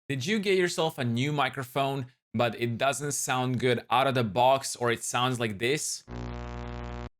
Did you get yourself a new microphone, but it doesn't sound good out of the box, or it sounds like this?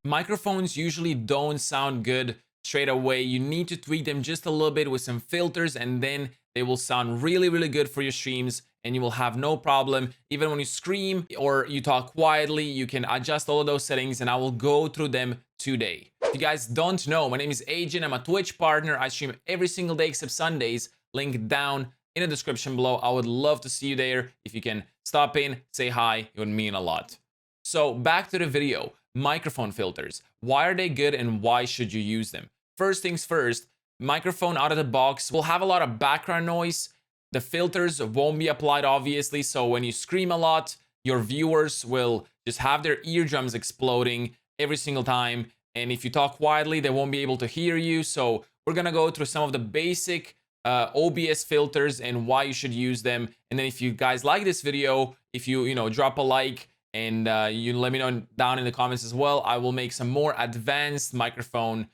Microphones usually don't sound good straight away. You need to tweak them just a little bit with some filters, and then they will sound really, really good for your streams, and you will have no problem. Even when you scream or you talk quietly, you can adjust all of those settings, and I will go through them today. If you guys don't know, my name is Agent. I'm a Twitch partner. I stream every single day except Sundays. Link down in the description below. I would love to see you there. If you can stop in, say hi, it would mean a lot. So back to the video. Microphone filters. Why are they good and why should you use them? First things first, microphone out of the box will have a lot of background noise. The filters won't be applied, obviously, so when you scream a lot, your viewers will just have their eardrums exploding every single time. And if you talk quietly, they won't be able to hear you. So we're gonna go through some of the basic OBS filters and why you should use them. And then if you guys like this video, if you drop a like, and you let me know down in the comments as well, I will make some more advanced microphone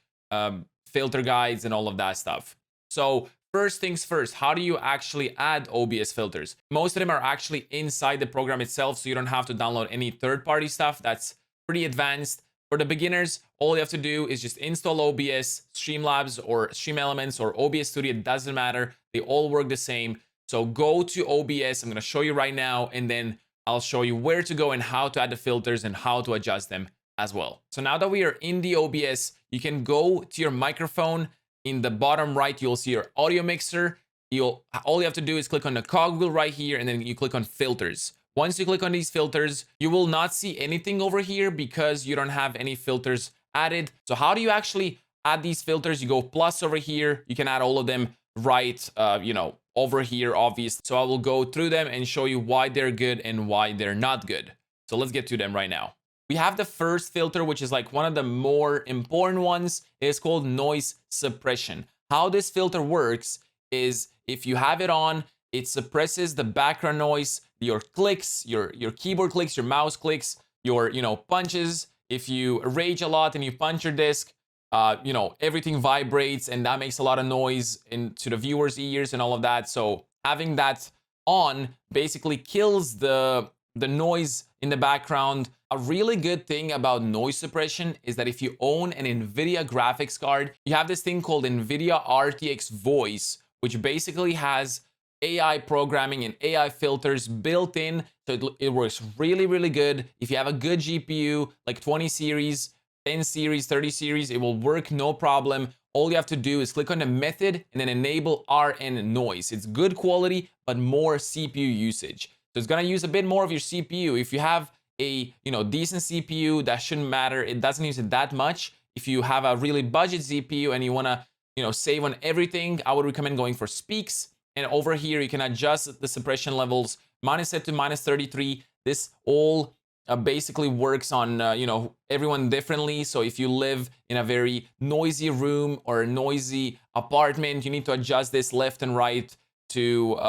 filter guides and all of that stuff. So first things first, how do you actually add OBS filters? Most of them are actually inside the program itself, so you don't have to download any third-party stuff. That's pretty advanced. For the beginners, all you have to do is just install OBS, Streamlabs, or Stream Elements, or OBS Studio. It doesn't matter. They all work the same. So go to OBS. I'm going to show you right now, and then I'll show you where to go and how to add the filters and how to adjust them as well. So now that we are in the OBS, you can go to your microphone. In the bottom right, you'll see your audio mixer. All you have to do is click on the cogwheel right here, and then you click on filters. Once you click on these filters, you will not see anything over here because you don't have any filters added. So how do you actually add these filters? You go plus over here. You can add all of them right, over here, obviously. So I will go through them and show you why they're good and why they're not good. So let's get to them right now. We have the first filter, which is like one of the more important ones. It's called noise suppression. How this filter works is if you have it on, it suppresses the background noise, your clicks, your keyboard clicks, your mouse clicks, your punches. If you rage a lot and you punch your disc, everything vibrates, and that makes a lot of noise into the viewer's ears and all of that. So having that on basically kills the noise in the background. A really good thing about noise suppression is that if you own an NVIDIA graphics card, you have this thing called NVIDIA RTX Voice, which basically has AI programming and AI filters built in. So it works really, really good. If you have a good GPU, like 20 series, 10 series, 30 series, it will work no problem. All you have to do is click on the method and then enable RN noise. It's good quality, but more CPU usage. So it's gonna use a bit more of your CPU. If you have a decent CPU, that shouldn't matter. It doesn't use it that much. If you have a really budget CPU and you wanna save on everything, I would recommend going for Speaks. And over here, you can adjust the suppression levels. Mine is set to -33. This all basically works on everyone differently. So if you live in a very noisy room or a noisy apartment, you need to adjust this left and right to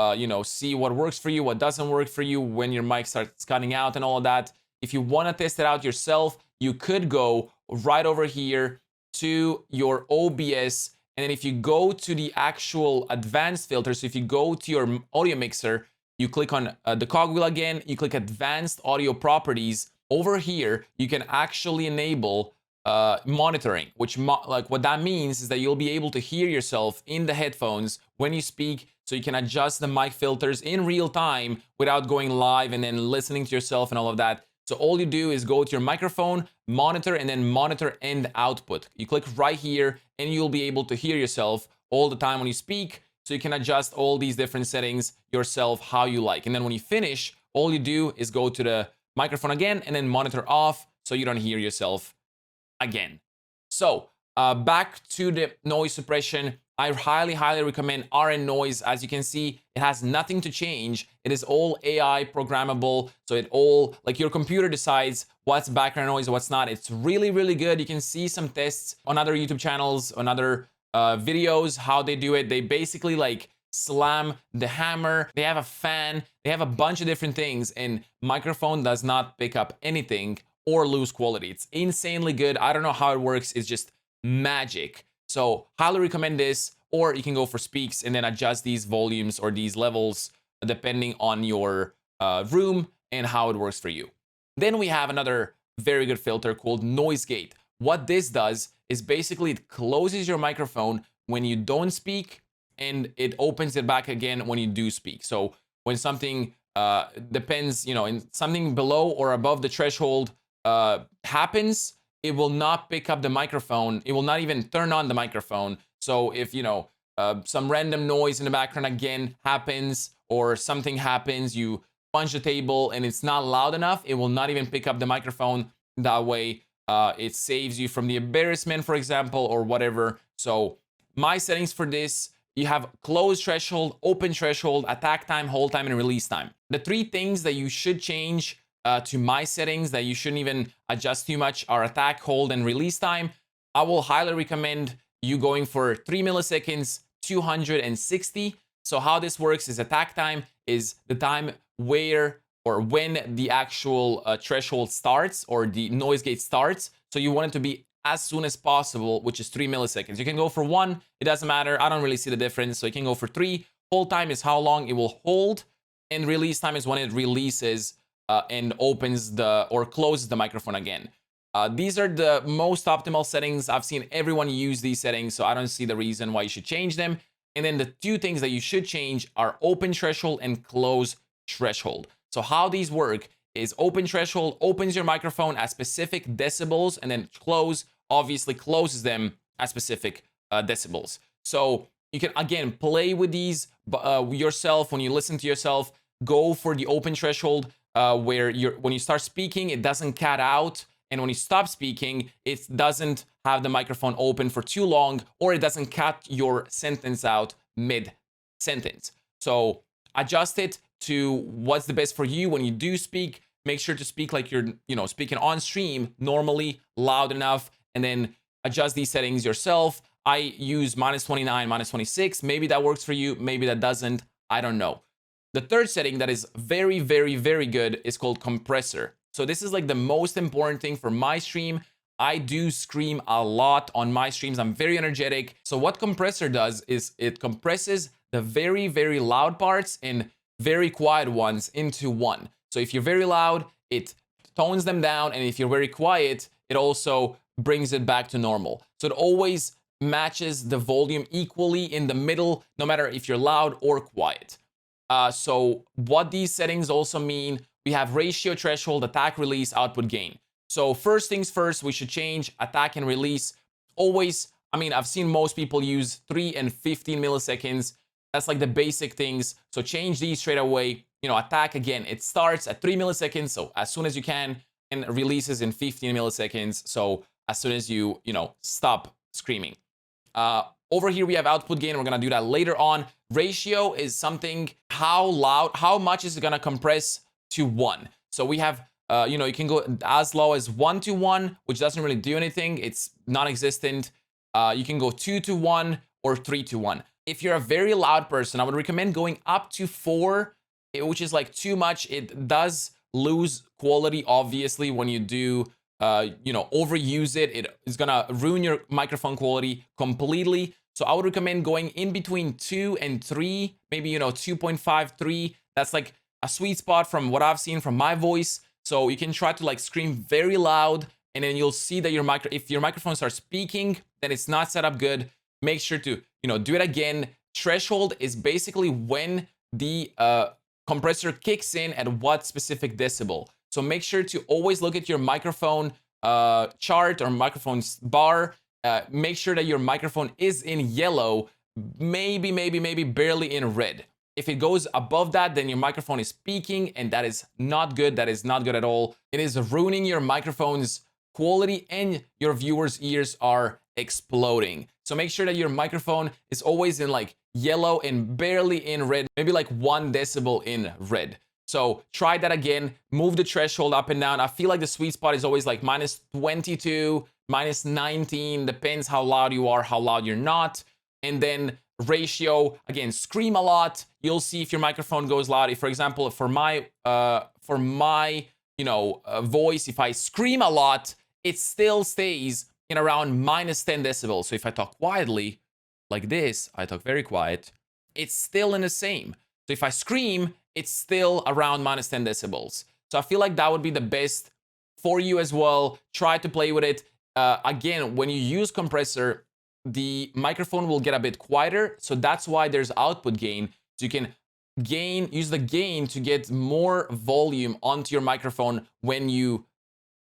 see what works for you, what doesn't work for you, when your mic starts cutting out and all of that. If you want to test it out yourself, you could go right over here to your OBS, and then if you go to the actual advanced filter, so if you go to your audio mixer, you click on the cogwheel again, you click advanced audio properties. Over here, you can actually enable monitoring, which what that means is that you'll be able to hear yourself in the headphones when you speak, so you can adjust the mic filters in real time without going live and then listening to yourself and all of that. So all you do is go to your microphone, monitor, and then monitor end output. You click right here and you'll be able to hear yourself all the time when you speak. So you can adjust all these different settings yourself how you like. And then when you finish, all you do is go to the microphone again and then monitor off so you don't hear yourself again. So back to the noise suppression. I highly, highly recommend RN noise. As you can see, it has nothing to change. It is all AI programmable. So it all, like, your computer decides what's background noise, what's not. It's really, really good. You can see some tests on other YouTube channels, on other videos, how they do it. They basically like slam the hammer. They have a fan. They have a bunch of different things, and microphone does not pick up anything or lose quality. It's insanely good. I don't know how it works. It's just magic. So highly recommend this, or you can go for Speaks and then adjust these volumes or these levels depending on your room and how it works for you. Then we have another very good filter called Noise Gate. What this does is basically it closes your microphone when you don't speak, and it opens it back again when you do speak. So when something depends, in something below or above the threshold happens, it will not pick up the microphone. It will not even turn on the microphone. So if, some random noise in the background again happens, or something happens, you punch the table and it's not loud enough, it will not even pick up the microphone. That way, it saves you from the embarrassment, for example, or whatever. So my settings for this, you have close threshold, open threshold, attack time, hold time, and release time. The three things that you should change to my settings that you shouldn't even adjust too much are attack, hold, and release time. I will highly recommend you going for 3 milliseconds, 260. So how this works is attack time is the time where or when the actual threshold starts or the noise gate starts. So you want it to be as soon as possible, which is 3 milliseconds. You can go for 1, it doesn't matter. I don't really see the difference. So you can go for 3. Hold time is how long it will hold, and release time is when it releases and opens or closes the microphone again. These are the most optimal settings. I've seen everyone use these settings, so I don't see the reason why you should change them. And then the two things that you should change are open threshold and close threshold. So how these work is open threshold opens your microphone at specific decibels, and then close obviously closes them at specific decibels. So you can, again, play with these yourself. When you listen to yourself, go for the open threshold where when you start speaking, it doesn't cut out. And when you stop speaking, it doesn't have the microphone open for too long, or it doesn't cut your sentence out mid-sentence. So adjust it to what's the best for you when you do speak. Make sure to speak like you're, speaking on stream normally, loud enough, and then adjust these settings yourself. I use -29, -26. Maybe that works for you. Maybe that doesn't. I don't know. The third setting that is very, very, very good is called Compressor. So this is like the most important thing for my stream. I do scream a lot on my streams. I'm very energetic. So what Compressor does is it compresses the very, very loud parts and very quiet ones into one. So if you're very loud, it tones them down. And if you're very quiet, it also brings it back to normal. So it always matches the volume equally in the middle, no matter if you're loud or quiet. So what these settings also mean, we have ratio, threshold, attack, release, output, gain. So first things first, we should change attack and release. Always, I've seen most people use 3 and 15 milliseconds. That's like the basic things. So change these straight away. Attack, again, it starts at 3 milliseconds, so as soon as you can, and releases in 15 milliseconds. So as soon as you, stop screaming. Over here, we have output gain. We're going to do that later on. Ratio is something, how much is it going to compress to 1. So we have, you can go as low as 1:1, which doesn't really do anything. It's non-existent. You can go 2:1 or 3:1. If you're a very loud person, I would recommend going up to 4, which is like too much. It does lose quality, obviously, when you do, overuse it. It is going to ruin your microphone quality completely. So I would recommend going in between 2 and 3, maybe, 2.5, 3. That's like a sweet spot from what I've seen from my voice. So you can try to like scream very loud, and then you'll see that if your microphone starts speaking, then it's not set up good. Make sure to, do it again. Threshold is basically when the compressor kicks in at what specific decibel. So make sure to always look at your microphone chart or microphone bar. Make sure that your microphone is in yellow, maybe barely in red. If it goes above that, then your microphone is peaking, and that is not good. That is not good at all. It is ruining your microphone's quality, and your viewers' ears are exploding. So make sure that your microphone is always in like yellow and barely in red, maybe like 1 decibel in red. So try that again, move the threshold up and down. I feel like the sweet spot is always like -22, -19, depends how loud you are, how loud you're not. And then ratio, again, scream a lot. You'll see if your microphone goes loud. If, for example, for my voice, if I scream a lot, it still stays in around -10 decibels. So if I talk quietly, like this, I talk very quiet, it's still in the same. So if I scream, it's still around minus 10 decibels. So I feel like that would be the best for you as well. Try to play with it. Again, when you use compressor, the microphone will get a bit quieter. So that's why there's output gain. So you can use the gain to get more volume onto your microphone when you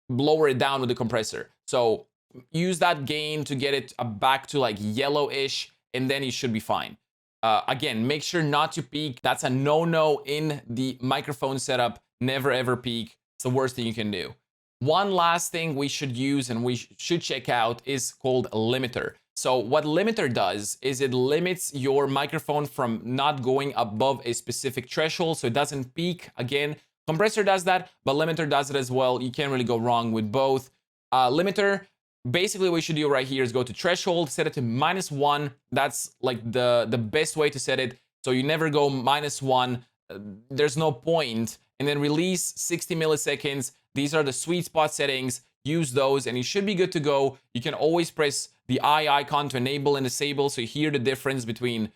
lower it down with the compressor. So use that gain to get it back to like yellowish, and then you should be fine. Again, make sure not to peak. That's a no-no in the microphone setup. Never ever peak. It's the worst thing you can do. One last thing we should use and we should check out is called limiter. So what limiter does is it limits your microphone from not going above a specific threshold so it doesn't peak. Again, compressor does that, but limiter does it as well. You can't really go wrong with both. Limiter, basically what you should do right here is go to threshold, set it to -1. That's like the best way to set it. So you never go -1. There's no point. And then release 60 milliseconds. These are the sweet spot settings. Use those and you should be good to go. You can always press the eye icon to enable and disable so you hear the difference between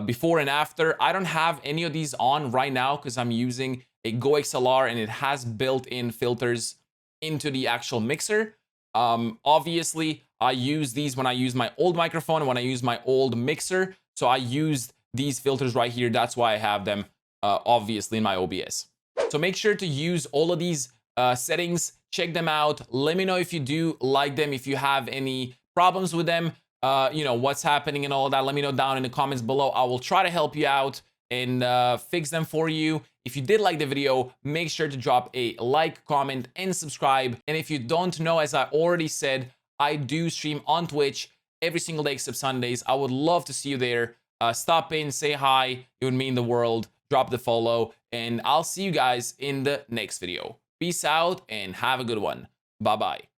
before and after. I don't have any of these on right now because I'm using a Go XLR and it has built-in filters into the actual mixer. Obviously, I use these when I use my old microphone and when I use my old mixer. So I used these filters right here. That's why I have them obviously in my OBS. So make sure to use all of these settings, check them out. Let me know if you do like them, if you have any problems with them, what's happening and all that. Let me know down in the comments below. I will try to help you out and fix them for you. If you did like the video, make sure to drop a like, comment, and subscribe. And if you don't know, as I already said, I do stream on Twitch every single day except Sundays. I would love to see you there. Stop in, say hi. It would mean the world. Drop the follow, and I'll see you guys in the next video. Peace out and have a good one. Bye-bye.